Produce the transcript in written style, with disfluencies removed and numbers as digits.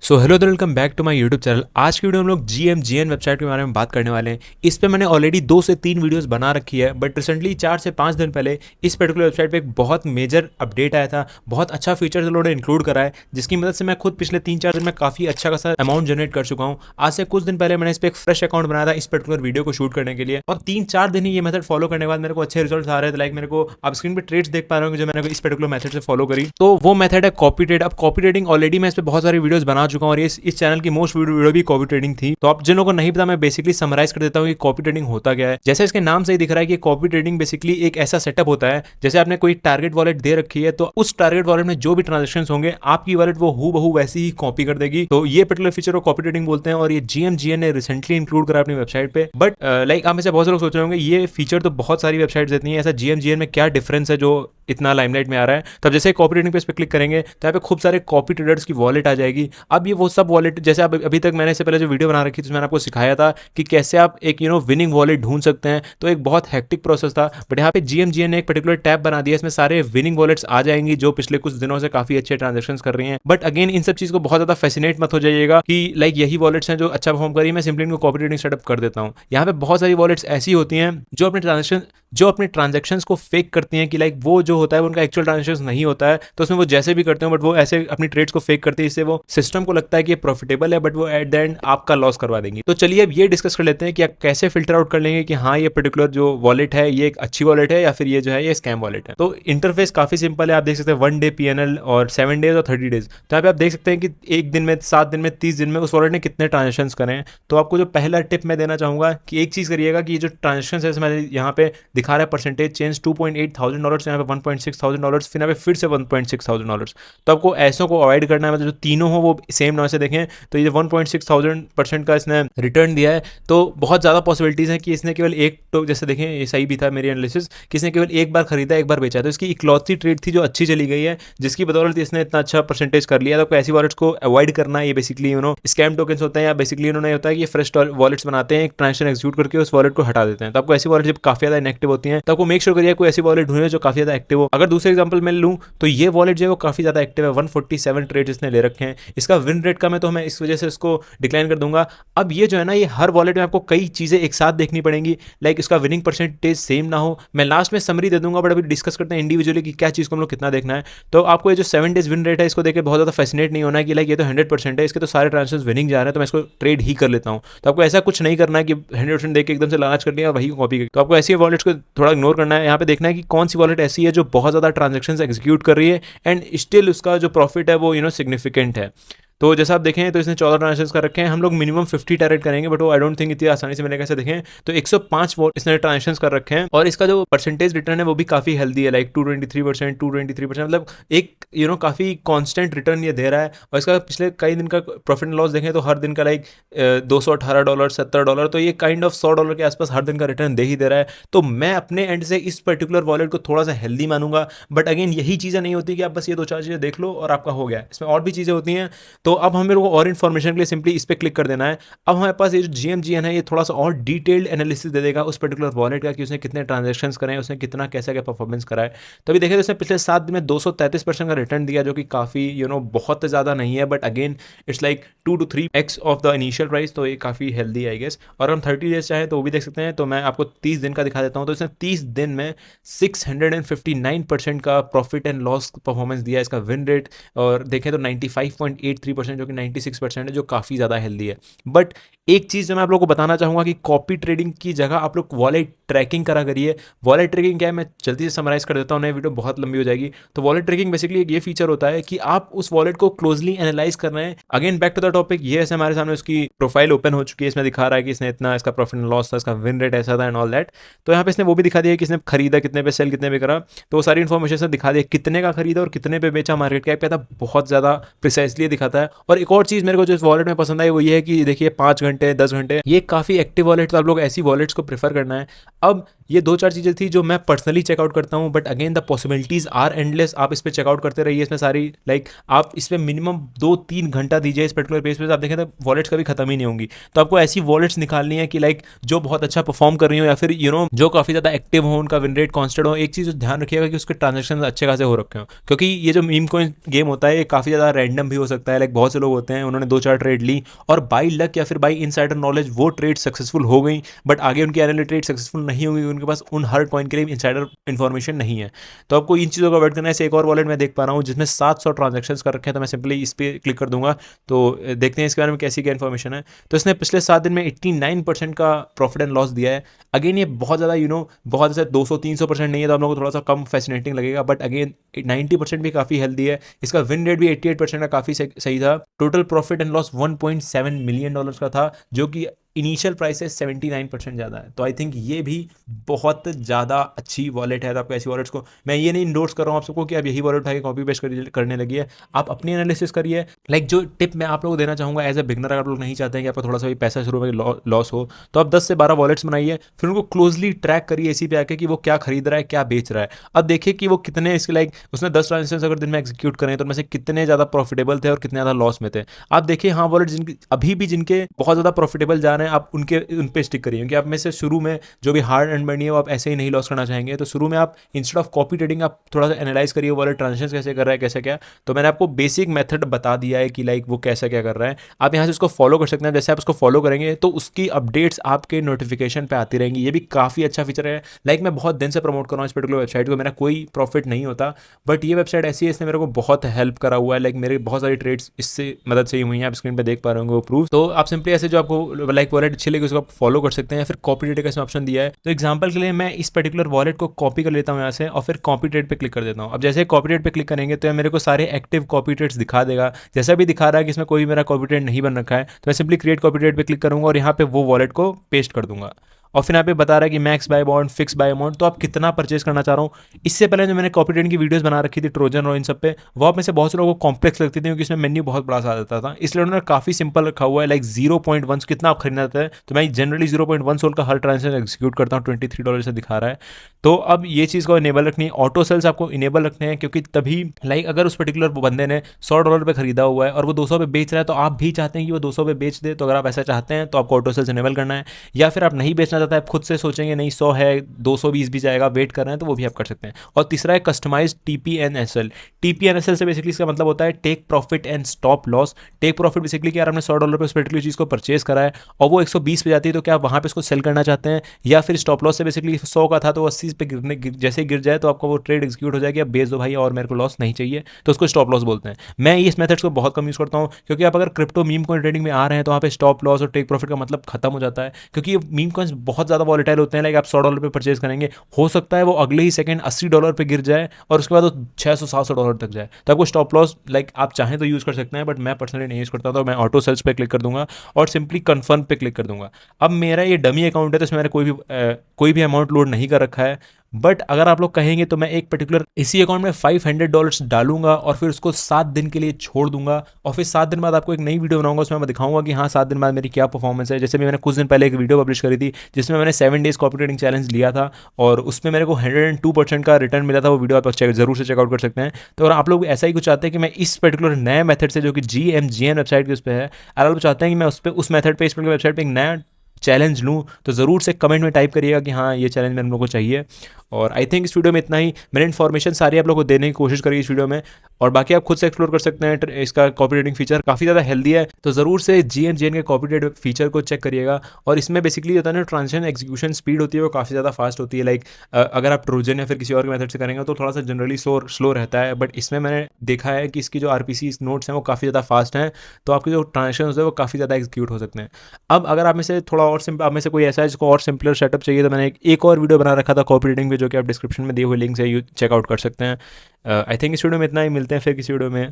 So hello welcome back to my YouTube channel. आज की video हम लोग GMGN वेबसाइट के बारे में बात करने वाले हैं। इस पे मैंने ऑलरेडी 2 से 3 वीडियोस बना रखी है, बट रिसेंटली 4 से 5 दिन पहले इस पर्टिकुलर वेबसाइट पे एक बहुत मेजर अपडेट आया था। बहुत अच्छा फीचर्स उन्होंने इंक्लूड करा है, जिसकी मदद से मैं खुद पिछले 3-4 दिन में काफ़ी अच्छा खासा अमाउंट जनरेट कर चुका हूँ। आज से कुछ दिन पहले मैंने इस पर एक फ्रेश अकाउंट बनाया था इस पर्टिकुलर वीडियो को शूट करने के लिए, और 3-4 दिन ही ये मेथड फॉलो करने के बाद मेरे को अच्छे रिजल्ट आ रहे थे। लाइक मेरे को आप स्क्रीन पे ट्रेड्स देख पा रहे हो जो मैंने इस पर्टिकुलर मेथड से फॉलो करी, तो वो मेथड है कॉपी ट्रेड। अब कॉपी ट्रेडिंग ऑलरेडी मैं इस पर बहुत सारी वीडियोस बना चुका हूँ और इस चैनल की मोस्ट वीडियो भी कॉपी ट्रेडिंग थी। तो आप जिन लोगों को नहीं पता, मैं बेसिकली समराइज कर देता हूँ कि कॉपी ट्रेडिंग होता क्या है। जैसे इसके नाम से ही दिख रहा है कि कॉपी ट्रेडिंग बेसिकली एक ऐसा सेटअप होता है, जैसे आपने कोई टारगेट वॉलेट दे रखी है, तो उस टारगेट वॉलेट में जो भी ट्रांजेक्शन होंगे आपकी वॉलेट वो हूबहू वैसी ही कॉपी कर देगी। तो ये पर्टिकुलर फीचर को कॉपी ट्रेडिंग बोलते हैं और ये GMGN ने रिसेंटली इंक्लूड करा अपनी वेबसाइट पे। बट लाइक आप में से बहुत से लोग सोच रहे होंगे ये फीचर तो बहुत सारी वेबसाइट देती है, ऐसा GMGN में क्या डिफरेंस है जो इतना लाइमलाइट में आ रहा है। तब जैसे कॉपी ट्रेडिंग पे इस पर क्लिक करेंगे तो यहाँ पे खूब सारे कॉपी ट्रेडर्स की वॉलेट आ जाएगी। अब ये वो सब वॉलेट, जैसे आप अभी तक मैंने इससे पहले जो वीडियो बना रखी थी उसमें मैंने आपको सिखाया था कि कैसे आप एक विनिंग वॉलेट ढूंढ सकते हैं, तो एक बहुत हेक्टिक प्रोसेस था। बट यहाँ पे GMGN ने एक पर्टिकुलर टैब बना दिया, इसमें सारे विनिंग वॉलेट्स आ जाएंगी जो पिछले कुछ दिनों से काफी अच्छे ट्रांजेक्शन कर रही हैं। बट अगेन इन सब चीज को बहुत ज्यादा फैसिनेट मत हो जाइएगा कि लाइक यही वॉलेट्स हैं जो अच्छा परफॉर्म करी, मैं सिंपली इनको कॉपी ट्रेडिंग सेटअप कर देता हूँ। यहाँ पे बहुत सारी वॉलेट्स ऐसी होती हैं जो अपने ट्रांजेक्शंस को फेक करती हैं कि लाइक वो जो होता है वो उनका एक्चुअल ट्रांजेक्शन नहीं होता है, तो उसमें वो जैसे भी करते हो बट वो ऐसे अपनी ट्रेड्स को फेक करते हैं, इससे वो सिस्टम को लगता है कि ये प्रॉफिटेबल है, बट वो एट द एंड आपका लॉस करवा देंगी। तो चलिए अब ये डिस्कस कर लेते हैं कि आप कैसे फिल्टर आउट कर लेंगे कि हाँ ये पर्टिकुलर जो वॉलेट है ये एक अच्छी वॉलेट है या फिर ये जो है ये स्कैम वॉलेट है। तो इंटरफेस काफी सिंपल है, आप देख सकते हैं 1 डे PNL और 7 डेज और 30 डेज। तो यहाँ पे आप देख सकते हैं कि एक दिन में, 7 दिन में, 30 दिन में उस वॉलेट ने कितने ट्रांजेक्शन करें। तो आपको जो पहला टिप मैं देना चाहूंगा कि एक चीज करिएगा कि ये जो ट्रांजेक्शन है मैंने यहाँ पे दिखा रहा है परसेंटेज चेंज $2,800, यहाँ पे $1,600, फिर यहाँ पे फिर से $1,600। तो आपको ऐसों को अवॉइड करना है, मतलब जो तीनों हो वो सेम नाम से देखें। तो ये 1,600% का इसने रिटर्न दिया है, तो बहुत ज़्यादा पॉसिबिलिटीज़ हैं कि इसने केवल एक, तो जैसे देखें ये सही भी था मेरी एनालिसिस कि इसने केवल एक बार खरीदा एक बार बेचा, तो इसकी इकलौती ट्रेड थी जो अच्छी चली गई है, जिसकी बदौलत इसने इतना अच्छा परसेंटेज कर लिया। तो आपको ऐसी वॉलेट्स को अवॉइड करना है। ये बेसिकली स्कैम टोकन्स होते हैं, या बेसिकली उन्होंने होता है कि ये फ्रेश वॉलेट्स बनाते हैं, एक ट्रांजेक्शन एग्जीक्यूट करके उस वॉलेट को हटा देते हैं। तो आपको ऐसी वॉलेट जब काफी ज्यादा इनएक्टिव होती है तो आपको मेक श्योर करिए कोई ऐसी वॉलेट ढूंढे जो काफी ज्यादा एक्टिव हो। अगर दूसरे एग्जांपल मैं लूं तो ये वॉलेट जो है वो काफी ज्यादा एक्टिव है, 147 ट्रेड इसने ले रखे हैं। इसका विन रेट कम है तो मैं इस वजह से इसको डिक्लाइन कर दूंगा। अब ये जो है ना, ये हर वॉलेट में आपको कई चीजें एक साथ देखनी पड़ेंगी, लाइक इसका विनिंग परसेंटेज सेम ना हो। मैं लास्ट में समरी दे दूंगा, बट अभी डिस्कस करते हैं इंडिविजुअली कि क्या चीज को हम लोग कितना देखना है। तो आपको ये जो 7 डेज विन रेट है इसको देकर बहुत ज्यादा फैसिनेट नहीं होना है कि लाइक ये तो 100% है, इसके तो सारे ट्रांजेक्शन विनिंग जा रहे हैं तो मैं इसको ट्रेड ही कर लेता हूँ। तो आपको ऐसा कुछ नहीं करना है कि 100% देकर एकदम से लालच कर लिया और वही कॉपी कर। तो आपको ऐसी वॉलेट्स को थोड़ा इग्नोर करना है। यहाँ पे देखना है कि कौन सी वॉलेट ऐसी है जो बहुत ज्यादा ट्रांजेक्शन एग्जीक्यूट कर रही है एंड स्टिल उसका जो प्रॉफिट है वो सिग्निफिकेंट है। तो जैसा आप देखें तो इसने 14 ट्रांजेक्शन कर रखे हैं। हम लोग मिनिमम 50 टारगेट करेंगे, बट वो आई डोंट थिंक इतनी आसानी से मिलेगा। ऐसे देखें तो 105 इसने ट्रांजेक्शन कर रखे हैं और इसका जो परसेंटेज रिटर्न है वो भी काफी हेल्दी है, लाइक 223%, मतलब एक काफी कांस्टेंट रिटर्न ये दे रहा है। और इसका पिछले कई दिन का प्रॉफिट एंड लॉस देखें तो हर दिन का लाइक $218, $70, तो ये काइंड ऑफ $100 के आसपास हर दिन का रिटर्न दे ही दे रहा है। तो मैं अपने एंड से इस पर्टिकुलर वॉलेट को थोड़ा सा हेल्दी मानूंगा। बट अगेन यही चीजें नहीं होती कि आप बस ये 2-4 चीजें देख लो और आपका हो गया, इसमें और भी चीजें होती हैं। तो अब हमें लोगों को और इन्फॉर्मेशन के लिए सिंपली इस पर क्लिक कर देना है। अब हमारे पास ये जो GMGN है ये थोड़ा सा और डिटेल्ड एनालिसिस दे देगा उस पर्टिकुलर वॉलेट का कि उसने कितने ट्रांजेक्शन कराए, उसने कितना कैसा क्या परफॉर्मेंस करा है। तो अभी देखें तो उसने पिछले 7 दिन में 233% का रिटर्न दिया, जो कि काफ़ी बहुत ज़्यादा नहीं है, but again it's like 2 to 3x of the initial price, तो ये काफ़ी हेल्दी है आई गेस। और हम 30 डेज चाहें तो वो भी देख सकते हैं। तो मैं आपको 30 दिन का दिखा देता हूँ। तो इसने 30 दिन में 659% का प्रॉफिट एंड लॉस परफॉर्मेंस दिया। इसका विन रेट और देखें तो 95.83%, जो कि 96% है, जो काफ़ी ज़्यादा हेल्दी है। बट एक चीज़ जो मैं आप लोगों को बताना चाहूँगा कि कॉपी ट्रेडिंग की जगह आप लोग वॉलेट ट्रैकिंग करा करिए। वॉलेट ट्रैकिंग क्या है, मैं जल्दी से समराइज कर देता हूँ, नई वीडियो बहुत लंबी हो जाएगी। तो वॉलेट ट्रैकिंग बेसिकली एक ये फीचर होता है कि आप उस वॉलेट को क्लोजली एनालाइज कर रहे हैं। Again back to the topic, ये ऐसे हमारे सामने उसकी प्रोफाइल ओपन हो चुकी है, इसमें दिखा रहा है कि इसने इतना, इसका प्रॉफिट एंड लॉस था, इसका विन रेट ऐसा था एंड ऑल दैट। तो यहाँ पे इसने वो भी दिखा दिया कि इसने खरीदा कितने पे, सेल कितने पे करा, तो वो सारी इन्फॉर्मेशन दिखा दिया कितने का खरीदा और कितने पे बेचा, मार्केट कैप क्या था, बहुत ज़्यादा प्रिसाइसली दिखाता है। और एक और चीज़ मेरे को जो इस वॉलेट में पसंद आई वो ये है कि देखिए 5 घंटे 10 घंटे, ये काफ़ी एक्टिव वॉलेट, तो आप लोग ऐसी वॉलेट्स को प्रेफर करना है। अब ये 2-4 चीज़ें थी जो मैं पर्सनली चेकआउट करता हूँ, but again the possibilities are endless. आप इस पे चेकआउट करते रहिए, इसमें सारी आप इस पे मिनिमम 2-3 घंटा दीजिए इस पर्टिकुलर पेज पे, आप देखें तो वॉलेट्स कभी खत्म ही नहीं होंगी। तो आपको ऐसी वॉलेट्स निकालनी है कि जो बहुत अच्छा परफॉर्म कर रही हो, या फिर जो काफ़ी ज़्यादा एक्टिव हो, उनका विन रेट कॉन्स्टेंट हो। एक चीज़ ध्यान रखिएगा कि उसके ट्रांजेक्शन अच्छे खासे हो रखे हो, क्योंकि ये जो मीम कॉइन गेम होता है ये काफ़ी ज़्यादा रैंडम भी हो सकता है। बहुत से लोग होते हैं, उन्होंने 2-4 ट्रेड ली और बाई लक या फिर बाई इनसाइडर नॉलेज वो ट्रेड सक्सेसफुल हो गई, बट आगे उनकी एनालिटिक ट्रेड सक्सेसफुल नहीं होगी, उनके पास उन हर कॉइन के लिए इनसाइडर इन्फॉर्मेशन नहीं है। तो आपको इन चीज़ों को अवॉइड करना है। एक और वॉलेट मैं देख पा रहा हूँ जिसमें 700 ट्रांजेक्शन कर रखे हैं, तो मैं सिंपली इस पर क्लिक कर दूंगा। तो देखते हैं इसके बारे में कैसी क्या इन्फॉर्मेशन है। तो इसने पिछले 7 दिन में 89% का प्रॉफिट एंड लॉस दिया है। अगेन ये बहुत ज़्यादा बहुत ज़्यादा 200-300% नहीं है, तो आप लोगों को थोड़ा सा कम फैसिनेटिंग लगेगा, बट अगेन 90% भी काफ़ी हेल्दी है। इसका विन रेट भी 88% का काफ़ी सही था। Total profit and loss $1.7 million का था, जो कि इनिशियल प्राइस से 79% ज़्यादा है। तो आई थिंक ये भी बहुत ज़्यादा अच्छी वॉलेट है। तो आपको ऐसी वॉलेट्स को मैं ये नहीं इंडोर्स कर रहा हूँ आप सबको कि आप यही वॉलेट उठाकर कॉपी पेस्ट करने लगी है। आप अपनी एनालिसिस करिए। जो टिप मैं आप लोगों को देना चाहूँगा एज ए बिगनर, अगर आप लोग नहीं चाहते हैं कि आपका थोड़ा सा भी पैसा शुरू में लॉस हो, तो आप 10 से 12 वॉलेट्स बनाइए, फिर उनको क्लोजली ट्रैक करिए इसी पे आके कि वो क्या खरीद रहा है, क्या बेच रहा है। अब देखिए कि वो कितने इसके उसने 10 ट्रांजेक्शन अगर दिन में एग्जीक्यूट करें तो उनमें से कितने ज़्यादा प्रॉफिटेबल थे और कितने ज़्यादा लॉस में थे। आप देखिए हाँ वॉलेट जिनके बहुत ज़्यादा प्रॉफिटेबल जा रहे हैं, आप उन पे स्टिक करिए, क्योंकि आप में से शुरू में जो भी हार्ड एंड मनी है वो आप ऐसे ही नहीं लॉस करना चाहेंगे। तो शुरू में आप इंस्टेड ऑफ कॉपी ट्रेडिंग आप थोड़ा सा एनालाइज करिए वॉलेट ट्रांजेक्शन कैसे कर रहा है, कैसे क्या। तो मैंने आपको बेसिक मेथड बता दिया है कि वो कैसा क्या कर रहा है। आप यहाँ से उसको फॉलो कर सकते हैं। जैसे आप उसको फॉलो करेंगे तो उसकी अपडेट्स आपके नोटिफिकेशन पे आती रहेंगी। ये भी काफ़ी अच्छा फीचर है। मैं बहुत दिन से प्रमोट कर रहा हूँ इस पर्टिकुलर वेबसाइट को, मेरा कोई प्रॉफिट नहीं होता, बट ये वेबसाइट ऐसी है, इसने मेरे को बहुत हेल्प करा हुआ है। मेरे बहुत सारी ट्रेड्स इससे मदद से ही हुई हैं। आप स्क्रीन पे देख पा रहे होंगे वो प्रूफ। तो आप सिंपली ऐसे जो आपको वॉलेट अच्छी लगी उसको आप फॉलो कर सकते हैं, फिर कॉपी ट्रेड का इसमें ऑप्शन दिया है। तो एग्जांपल के लिए मैं इस पर्टिकुलर वॉलेट को कॉपी कर लेता हूँ यहाँ से और फिर कॉपी ट्रेड पे क्लिक कर देता हूँ। अब जैसे कॉपी ट्रेड पे क्लिक करेंगे तो मेरे को सारे एक्टिव कॉपी ट्रेड्स दिखा देगा। जैसा भी दिखा रहा है कि इसमें कोई मेरा कॉपी ट्रेड नहीं बन रखा है, तो मैं सिंपली क्रिएट कॉपी ट्रेड पे क्लिक करूँगा और यहाँ पे वो वॉलेट को पेस्ट कर दूंगा। और फिर यहाँ पे बता रहा है कि max bye amount, fix by amount, तो आप कितना परचेज करना चाह रहा हूँ। इससे पहले जो मैंने कॉपी ट्रेडिंग की वीडियोस बना रखी थी ट्रोजन और इन सब पे, वो आप में से बहुत से लोगों को कॉम्प्लेक्स लगती थी, क्योंकि इसमें मेन्यू बहुत बड़ा सा आ जाता था। इसलिए उन्होंने काफी सिंपल रखा हुआ है। 0.1 कितना आप खरीदना चाहते हैं, तो मैं जनरली 0.1 सोल का हर ट्रांजेक्शन एग्जीक्यूट करता हूँ। $23 से दिखा रहा है। तो अब ये चीज़ को इनेबल रखनी है। ऑटो सेल्स आपको इनेबल रखने हैं, क्योंकि तभी अगर उस पर्टिकुलर बंदे ने $100 पे खरीदा हुआ है और वो 200 पे बेच रहा है, तो आप भी चाहते हैं कि वो 200 पे बेच दे। तो अगर आप ऐसा चाहते हैं तो आपको ऑटो सेल्स इनेबल करना है। या फिर आप नहीं बेचना चाहते, आप खुद से सोचेंगे नहीं 100 है 220 भी जाएगा, वेट कर रहे हैं, तो वो भी आप कर सकते हैं। और तीसरा है कस्टमाइज TPNSL। TPNSL से बेसिकली इसका मतलब होता है take profit and stop loss. Take profit basically कि यार हमने $100 पे उस पर्टिकुलर चीज़ को परचेज करा है और वो 120 पे जाती है, तो क्या आप वहाँ पे उसको सेल करना चाहते हैं। या फिर स्टॉप लॉस से बेसिकली 100 का था तो 80 पे जैसे गिर जाए तो आपको वो ट्रेड एग्जीक्यूट हो जाएगी, अब बेच दो भाई और मेरे को लॉस नहीं चाहिए, तो उसको स्टॉप लॉस बोलते हैं। मैं इस मेथड्स को बहुत कम यूज़ करता हूँ, क्योंकि आप अगर क्रिप्टो मीम कॉइन ट्रेडिंग में आ रहे हैं तो वहाँ पे स्टॉप लॉस और टेक प्रॉफिट का मतलब खत्म हो जाता है, क्योंकि ये मीम कॉइन्स बहुत ज़्यादा वॉलेटाइल होते हैं। आप $100 पे परचेज करेंगे, हो सकता है वो अगले ही सेकंड $80 पे गिर जाए और उसके बाद वो $600-700 तक जाए। तो आपको स्टॉप लॉस आप चाहें तो यूज़ कर सकते हैं, बट मैं पर्सनली नहीं यूज़ करता, तो मैं ऑटो सेल्स पे क्लिक कर दूंगा और सिंपली कन्फर्म पे क्लिक कर दूंगा। अब मेरा ये डमी अकाउंट है, तो इसमें मैंने कोई भी अमाउंट लोड नहीं कर रखा है, बट अगर आप लोग कहेंगे तो मैं एक पर्टिकुलर इसी अकाउंट में $500 डालूंगा और फिर उसको 7 दिन के लिए छोड़ दूंगा, और फिर 7 दिन बाद आपको एक नई वीडियो बनाऊंगा, उसमें मैं दिखाऊंगा कि हाँ 7 दिन बाद मेरी क्या परफॉर्मेंस है। जैसे मैंने कुछ दिन पहले एक वीडियो पब्लिश करी थी जिसमें मैंने 7 डेज कॉपी ट्रेडिंग चैलेंज लिया था और उसमें मेरे को 102% का रिटर्न मिला था। वो वीडियो आप जरूर से चेकआउट कर सकते हैं। तो अगर आप लोग ऐसा ही कुछ चाहते हैं कि मैं इस पर्टिकुलर नए मेथड से, जो कि GMGN वेबसाइट के उस पर है, अगर आप चाहते हैं कि मैं उस मेथड पे इस पर्टिकुलर वेबसाइट पे एक नया चैलेंज लूँ, तो ज़रूर से कमेंट में टाइप करिएगा कि हाँ ये चैलेंज मेरे लोगों को चाहिए। और आई थिंक इस वीडियो में इतना ही। मैंने इन्फॉर्मेशन सारी आप लोगों को देने की कोशिश करी इस वीडियो में, और बाकी आप खुद से एक्सप्लोर कर सकते हैं। इसका कॉपी ट्रेडिंग फीचर काफ़ी ज़्यादा हेल्दी है, तो ज़रूर से GMGN के कॉपी ट्रेड फीचर को चेक करिएगा। और इसमें बेसिकली होता है ना, ट्रांजेक्शन एग्जीक्यूशन स्पीड होती है वो काफ़ी ज़्यादा फास्ट होती है। अगर आप ट्रोजन या फिर किसी और के मेथड से करेंगे तो थोड़ा सा जनरली स्लो रहता है, बट इसमें मैंने देखा है कि इसकी जो RPC नोट्स हैं वो काफ़ी ज़्यादा फास्ट हैं, तो आपके जो ट्रांजेक्शन होते हैं वो काफ़ी ज़्यादा एग्जीक्यूट हो सकते हैं। अब अगर आप में से थोड़ा और आप में से कोई ऐसा है जिसको और सिंपलर सेटअप चाहिए, तो मैंने एक और वीडियो बना रखा था कॉपी ट्रेडिंग पे, जो कि आप डिस्क्रिप्शन में दिए हुए लिंक से चेकआउट कर सकते हैं। आई थिंक इस वीडियो में इतना ही। मिलते हैं फिर किसी वीडियो में।